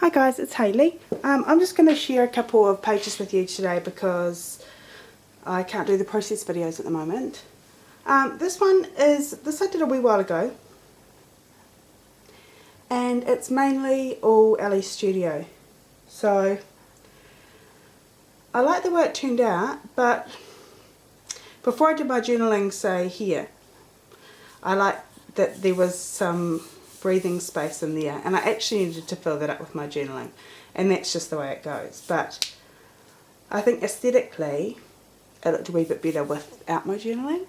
Hi guys, it's Hayley. I'm just going to share a couple of pages with you today because I can't do the process videos at the moment. This I did a wee while ago, and it's mainly all Ellie Studio. So I like the way it turned out, but before I did my journaling, say here, I like that there was some breathing space in there, and I actually needed to fill that up with my journaling, and that's just the way it goes. But I think aesthetically it looked a wee bit better without my journaling.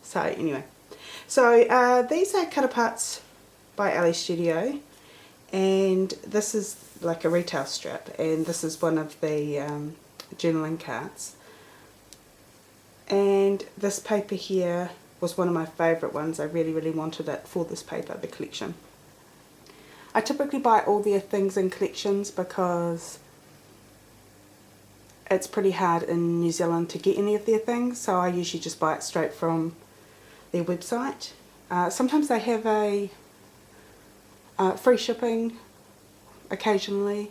So anyway, so these are cut aparts by Ellie Studio, and this is like a retail strip, and this is one of the journaling cards, and this paper here was one of my favourite ones. I really wanted it for this paper, the collection. I typically buy all their things in collections because it's pretty hard in New Zealand to get any of their things, so I usually just buy it straight from their website. Sometimes they have a free shipping occasionally,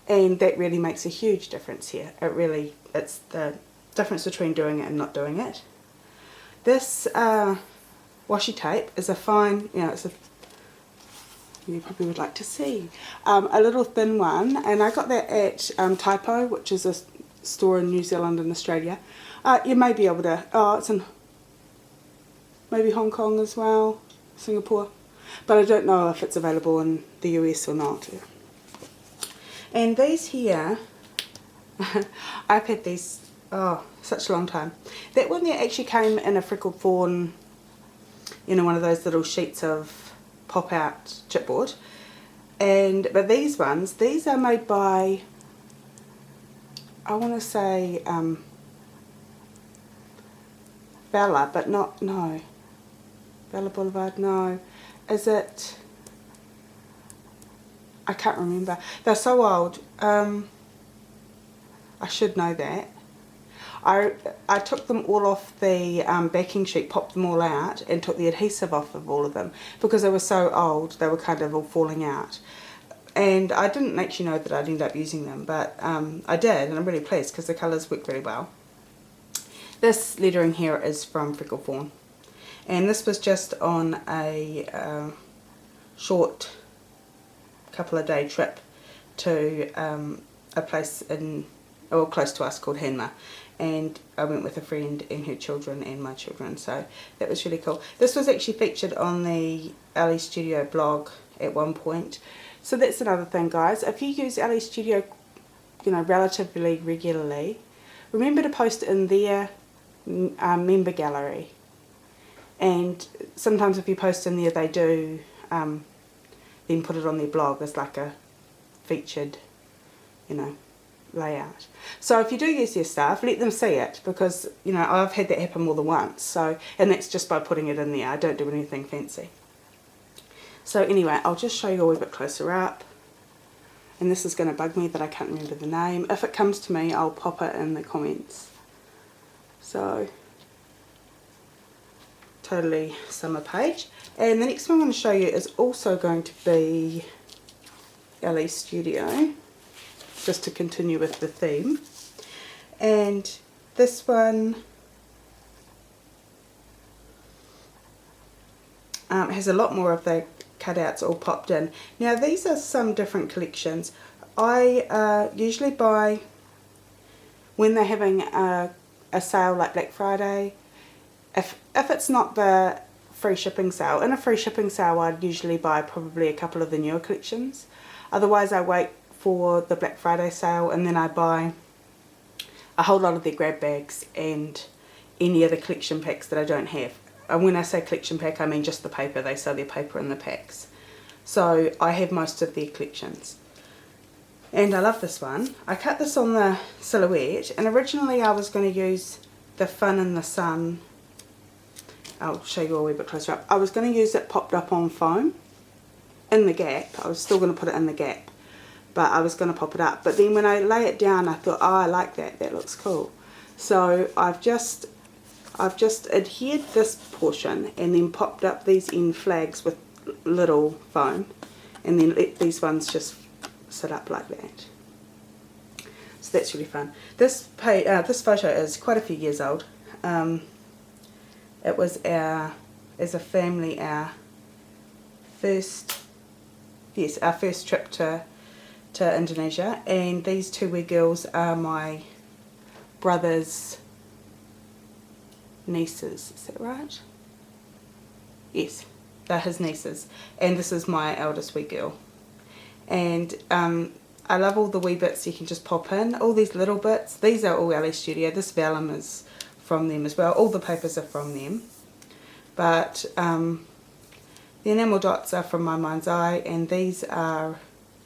and that really makes a huge difference here. It's the difference between doing it and not doing it. This washi tape is a fine, you probably would like to see, a little thin one, and I got that at Typo, which is a store in New Zealand and Australia. You may be able to, it's in maybe Hong Kong as well, Singapore, but I don't know if it's available in the US or not. And these here, I've had these, such a long time. That one there actually came in a freckled fawn, one of those little sheets of pop out chipboard. But these ones, these are made by, I want to say Bella, but no, Bella Boulevard, no. Is it? I can't remember. They're so old. I should know that. I took them all off the backing sheet, popped them all out, and took the adhesive off of all of them because they were so old. They were kind of all falling out, and I didn't actually know that I'd end up using them, but I did, and I'm really pleased because the colours work very well. This lettering here is from Freckled Fawn, and this was just on a short couple of day trip to a place close to us called Hanma, and I went with a friend and her children and my children, so that was really cool. This was actually featured on the Ellie Studio blog at one point, so that's another thing, guys. If you use Ellie Studio relatively regularly, remember to post in their member gallery, and sometimes if you post in there they do then put it on their blog as like a featured layout. So if you do use their stuff, let them see it, because I've had that happen more than once. So, and that's just by putting it in there. I don't do anything fancy. So anyway, I'll just show you a wee bit closer up, and this is going to bug me that I can't remember the name. If it comes to me, I'll pop it in the comments. So totally summer page. And the next one I'm going to show you is also going to be Ellie Studio, just to continue with the theme. And this one has a lot more of the cutouts all popped in. Now these are some different collections. I usually buy when they're having a sale like Black Friday. If it's not the free shipping sale, in a free shipping sale I'd usually buy probably a couple of the newer collections. Otherwise I wait for the Black Friday sale, and then I buy a whole lot of their grab bags and any other collection packs that I don't have. And when I say collection pack, I mean just the paper. They sell their paper in the packs. So I have most of their collections. And I love this one. I cut this on the silhouette, and originally I was going to use the Fun in the Sun. I'll show you a wee bit closer up. I was going to use it popped up on foam in the gap. I was still going to put it in the gap, but I was going to pop it up. But then when I lay it down, I thought, oh, I like that. That looks cool. So I've just adhered this portion and then popped up these end flags with little foam, and then let these ones just sit up like that. So that's really fun. This photo is quite a few years old. It was as a family, our first trip to Indonesia, and these two wee girls are my brother's nieces. Is that right? Yes, they're his nieces, and this is my eldest wee girl. And I love all the wee bits you can just pop in, all these little bits. These are all LA Studio. This vellum is from them as well. All the papers are from them, but the enamel dots are from My Mind's Eye, and these are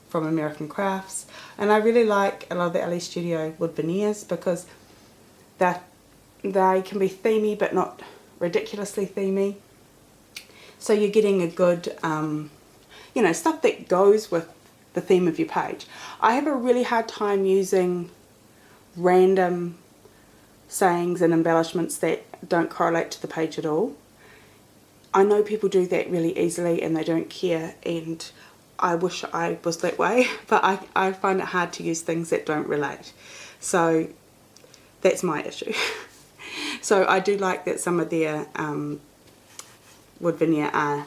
from American Crafts. And I really like a lot of the LA Studio wood veneers because they can be themey but not ridiculously themey. So you're getting a good, you know, stuff that goes with the theme of your page. I have a really hard time using random sayings and embellishments that don't correlate to the page at all. I know people do that really easily and they don't care, and I wish I was that way, but I find it hard to use things that don't relate. So that's my issue. So I do like that some of their wood veneer are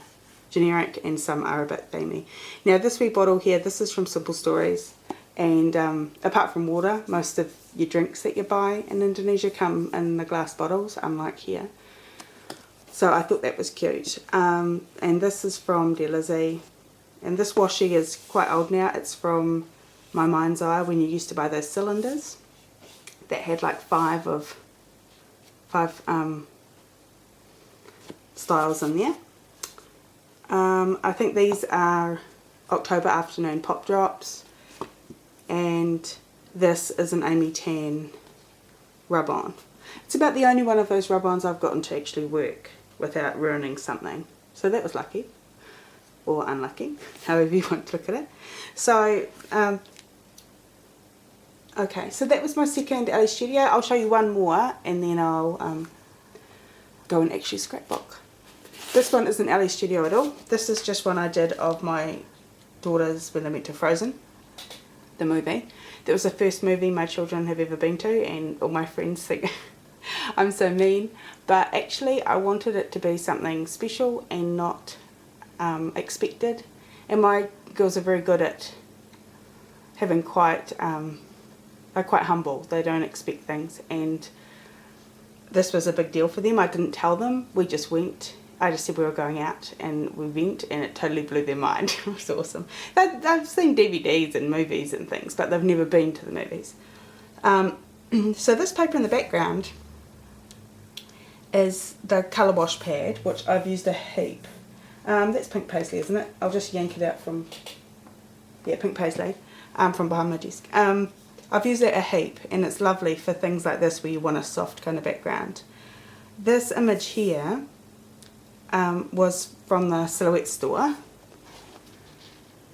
generic and some are a bit themey. Now this wee bottle here, this is from Simple Stories, and apart from water, most of your drinks that you buy in Indonesia come in the glass bottles, unlike here. So I thought that was cute. And this is from Dear Lizzie, and this washi is quite old now. It's from My Mind's Eye, when you used to buy those cylinders that had like five styles in there. I think these are October Afternoon Pop Drops, and this is an Amy Tan rub-on. It's about the only one of those rub-ons I've gotten to actually work without ruining something. So that was lucky, or unlucky, however you want to look at it. So, okay, so that was my second LA Studio. I'll show you one more and then I'll go and actually scrapbook. This one isn't LA Studio at all. This is just one I did of my daughters when they went to Frozen, the movie. That was the first movie my children have ever been to, and all my friends think I'm so mean. But actually I wanted it to be something special and not expected. And my girls are very good at having they're quite humble. They don't expect things, and this was a big deal for them. I didn't tell them. We just went. I just said we were going out, and we went, and it totally blew their mind. It was awesome. They've seen DVDs and movies and things, but they've never been to the movies. So this paper in the background is the colour wash pad, which I've used a heap. That's pink paisley, isn't it? I'll just yank it out from, yeah, pink paisley, from behind my desk. I've used it a heap, and it's lovely for things like this where you want a soft kind of background. This image here was from the Silhouette store,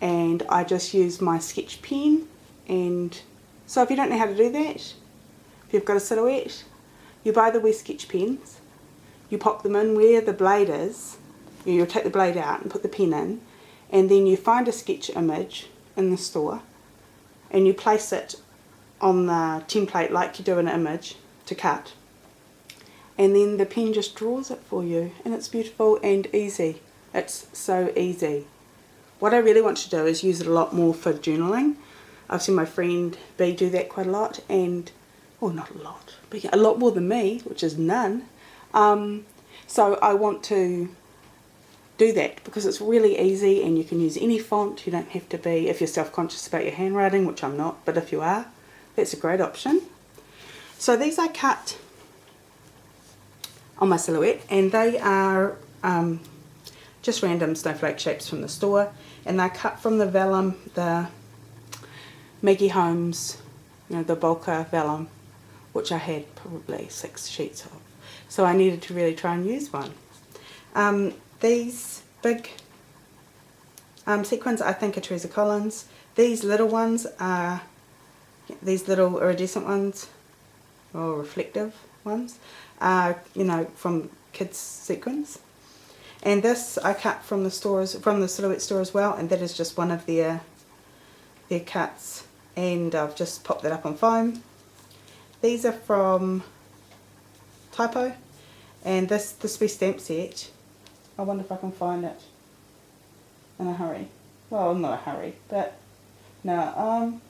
and I just used my sketch pen. And so if you don't know how to do that, if you've got a silhouette, you buy the wee sketch pens, you pop them in where the blade is, you'll take the blade out and put the pen in, and then you find a sketch image in the store and you place it on the template like you do an image to cut, and then the pen just draws it for you, and it's beautiful and easy. It's so easy. What I really want to do is use it a lot more for journaling. I've seen my friend B do that quite a lot, and, well, not a lot, but a lot more than me, which is none. So I want to do that because it's really easy, and you can use any font. You don't have to be, if you're self-conscious about your handwriting, which I'm not, but if you are, that's a great option. So these I cut on my Silhouette, and they are just random snowflake shapes from the store, and they're cut from the vellum, the Maggie Holmes, you know, the Bolka vellum, which I had probably 6 sheets of. So I needed to really try and use one. These big sequins I think are Teresa Collins. These little ones are, these little iridescent ones, or reflective ones, are, you know, from kids sequins. And this I cut from the stores, from the Silhouette store as well, and that is just one of their They're cuts, and I've just popped that up on foam. These are from Typo, and this wee stamp set, I wonder if I can find it in a hurry. Well, not a hurry, but no,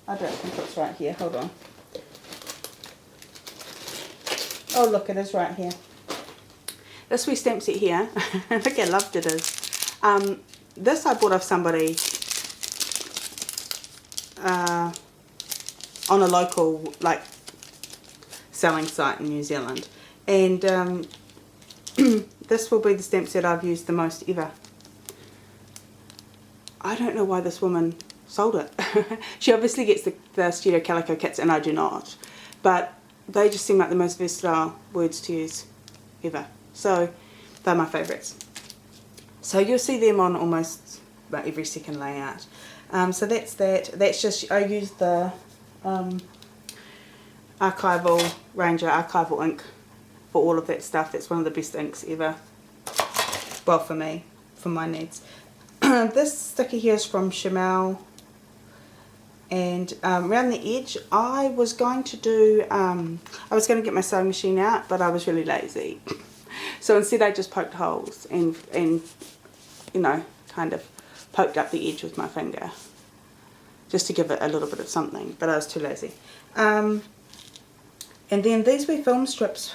I don't think it's right here. Hold on. Oh look, it is right here. This wee stamp set here, I think I loved it is. This I bought off somebody on a local like selling site in New Zealand, and this will be the stamp set I've used the most ever. I don't know why this woman sold it. She obviously gets the Studio Calico kits and I do not, but they just seem like the most versatile words to use ever. So they're my favourites. So you'll see them on almost every second layout. So that's that. That's just, I used the Archival Ranger Archival ink for all of that stuff. That's one of the best inks ever. Well, for me, for my needs. This sticker here is from Shimel, and around the edge I was going to do, I was going to get my sewing machine out, but I was really lazy. So instead I just poked holes and you know, kind of poked up the edge with my finger, just to give it a little bit of something, but I was too lazy. And then these wee film strips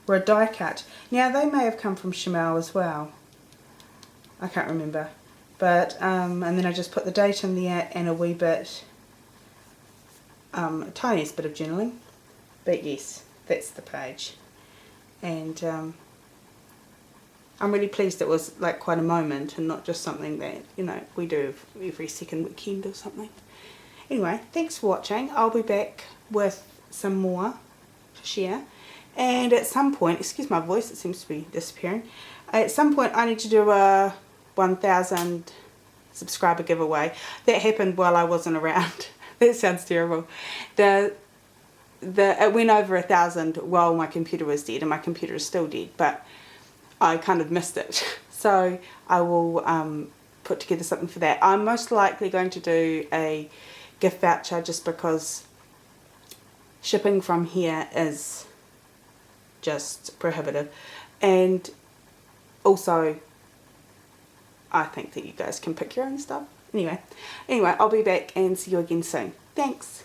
were a die cut. Now they may have come from Shimel as well. I can't remember, but and then I just put the date in there and a wee bit, tiniest bit of journaling. But yes, that's the page, and I'm really pleased it was like quite a moment and not just something that, you know, we do every second weekend or something. Anyway, thanks for watching. I'll be back with some more to share, and at some point, excuse my voice, it seems to be disappearing. At some point I need to do a 1,000 subscriber giveaway. That happened while I wasn't around. That sounds terrible. It went over 1,000 while my computer was dead, and my computer is still dead, but I kind of missed it. So I will put together something for that. I'm most likely going to do a gift voucher just because shipping from here is just prohibitive, and also I think that you guys can pick your own stuff. Anyway, I'll be back and see you again soon. Thanks.